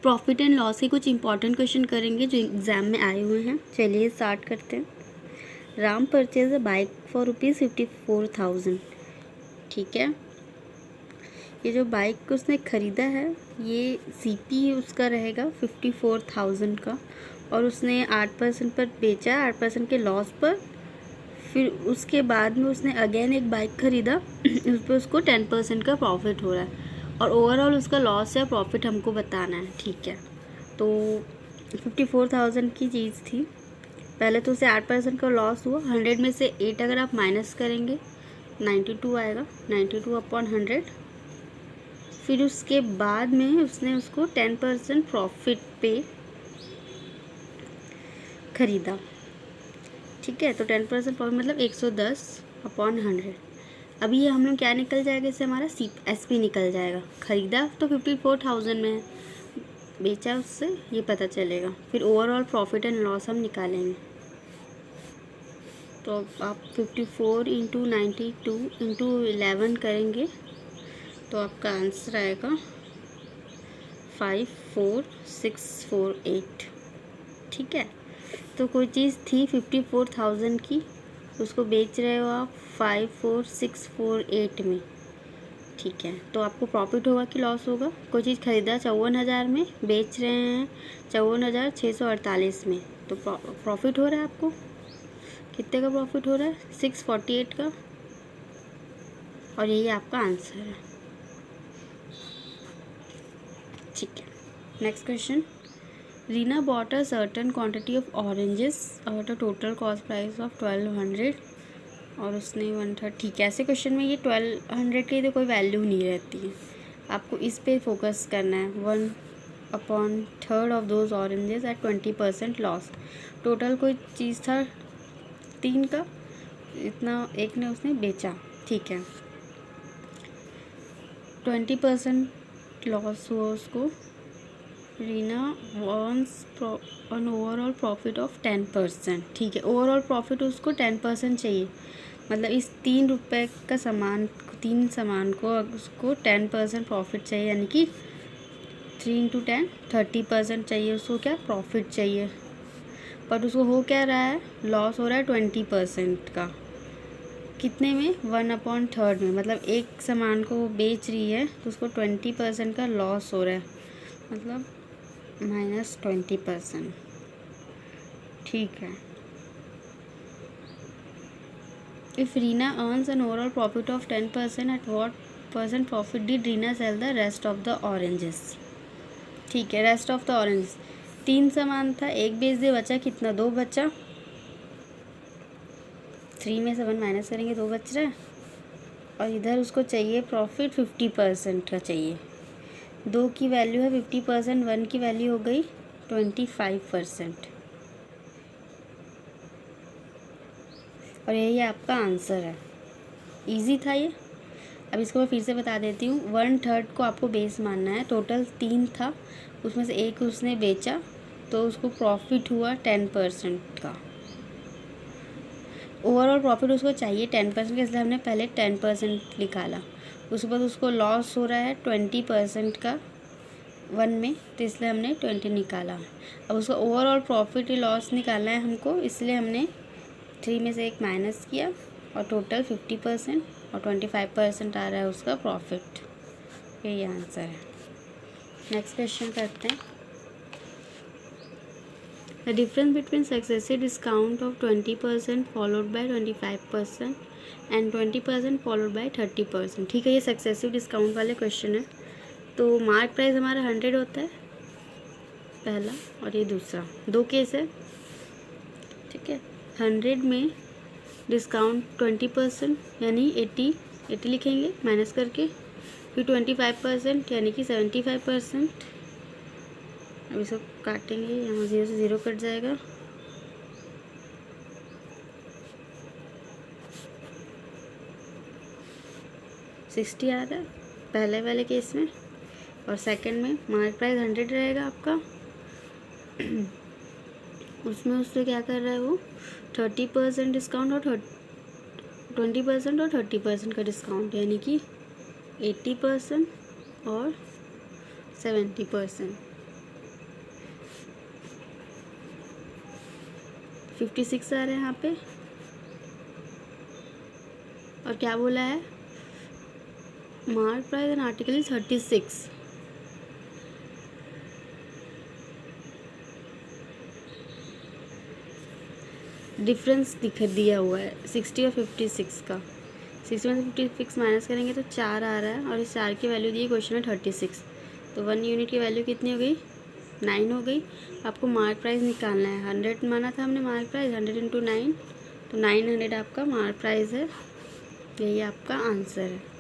Profit and loss के कुछ important question करेंगे जो एग्ज़ाम में आए हुए हैं। चलिए स्टार्ट करते हैं। Ram purchase a bike for ₹54,000। ठीक है, ये जो बाइक उसने ख़रीदा है ये सीपी उसका रहेगा 54,000 का, और उसने 8% पर बेचा, 8% के लॉस पर। फिर उसके बाद में उसने अगेन एक बाइक ख़रीदा उस पर उसको 10% का प्रॉफिट हो रहा है, और ओवरऑल उसका लॉस या प्रॉफिट हमको बताना है। ठीक है, तो 54,000 की चीज़ थी। पहले तो उसे 8% का लॉस हुआ। 100 में से 8 अगर आप माइनस करेंगे 92 आएगा, 92/100। फिर उसके बाद में उसने उसको 10% प्रॉफिट पे ख़रीदा। ठीक है, तो 10% प्रॉफिट मतलब 110/100। अभी ये हम लोग क्या निकल जाएगा, इससे हमारा SP निकल जाएगा। ख़रीदा तो 54,000 में है, बेचा उससे, ये पता चलेगा। फिर ओवरऑल प्रॉफिट एंड लॉस हम निकालेंगे। तो आप 54 × 92 × 11 करेंगे तो आपका आंसर आएगा 54648। ठीक है, तो कोई चीज़ थी 54,000 की, उसको बेच रहे हो आप 54648 में। ठीक है, तो आपको प्रॉफिट होगा कि लॉस होगा? कोई चीज़ ख़रीदा 54,000 में, बेच रहे हैं 54,648 में, तो प्रॉफिट हो रहा है आपको। कितने का प्रॉफिट हो रहा है? 648 का, और यही आपका आंसर है। ठीक है, next question. Reena bought a certain quantity of oranges और the total cost price of 1200, और उसने 1/3। ठीक है, ऐसे क्वेश्चन में ये 1200 की तो कोई वैल्यू नहीं रहती है, आपको इस पे फोकस करना है। 1/3 of those oranges at 20% loss. Total कोई चीज़ था 3 का, इतना एक ने उसने बेचा। ठीक है, 20% लॉस हुआ उसको। Reena wants on overall profit of 10%। ठीक है, ओवरऑल प्रॉफिट उसको 10% चाहिए, मतलब इस 3 रुपये का सामान, 3 सामान को उसको 10% प्रॉफिट चाहिए, यानी कि 3 × 10 30% चाहिए उसको। क्या प्रॉफिट चाहिए, बट उसको हो क्या रहा है, लॉस हो रहा है 20% का। कितने में? 1/3 में, मतलब एक सामान को वो बेच रही है तो उसको 20% का लॉस हो रहा है, मतलब -20%। ठीक है, if Reena earns an overall profit of 10%, at what % profit did Reena sell the rest of the oranges? ठीक है, रेस्ट ऑफ द ऑरेंजेस 3 सामान था, एक बेच दिया, बचा कितना? 2 बचा। 3 में से 1 माइनस करेंगे, 2 बच रहा है, और इधर उसको चाहिए प्रॉफिट 50% का चाहिए। 2 की वैल्यू है 50%, 1 की वैल्यू हो गई 25%, और यही आपका आंसर है। इजी था ये। अब इसको मैं फिर से बता देती हूँ। 1/3 को आपको बेस मानना है। टोटल 3 था, उसमें से एक उसने बेचा तो उसको प्रॉफिट हुआ 10% का। ओवरऑल प्रॉफिट उसको चाहिए 10% का, इसलिए हमने पहले 10% निकाला। उसके बाद उसको लॉस हो रहा है 20% का 1 में, तो इसलिए हमने 20 निकाला। अब उसका ओवरऑल प्रॉफिट लॉस निकालना है हमको, इसलिए हमने 3 में से 1 माइनस किया, और टोटल 50% और 25% आ रहा है उसका प्रॉफिट। यही आंसर है। नेक्स्ट क्वेश्चन करते हैं। The difference between successive discount of 20% followed by 25% and 20% followed by 30%। ठीक है, ये सक्सेसिव डिस्काउंट वाले क्वेश्चन है। तो मार्क प्राइस हमारा 100 होता है पहला, और ये दूसरा। 2 केस है। ठीक है, 100 में डिस्काउंट 20% यानी 80 लिखेंगे माइनस करके, फिर 25% यानी कि 75%। अब इसको काटेंगे, यहाँ 0 से 0 कट जाएगा, $60 आ रहा है पहले वाले केस में, और सेकंड में मार्क प्राइस 100 रहेगा आपका। उसमें उससे क्या कर रहा है वो, 30% डिस्काउंट और 20% और 30% का डिस्काउंट, यानी कि 80% और 70%। 56 आ रहा है यहाँ पे। और क्या बोला है, mark price an article is 36। Difference दिया हुआ है 60 और 56 का। 60 में से 56 माइनस करेंगे तो 4 आ रहा है, और इस 4 की वैल्यू दी क्वेश्चन में 36। तो 1 यूनिट की वैल्यू कितनी हो गई, 9 हो गई। आपको मार्क प्राइस निकालना है, 100 माना था हमने मार्क प्राइस, 100 × 9, तो 900 आपका मार्क प्राइस है। यही आपका आंसर है।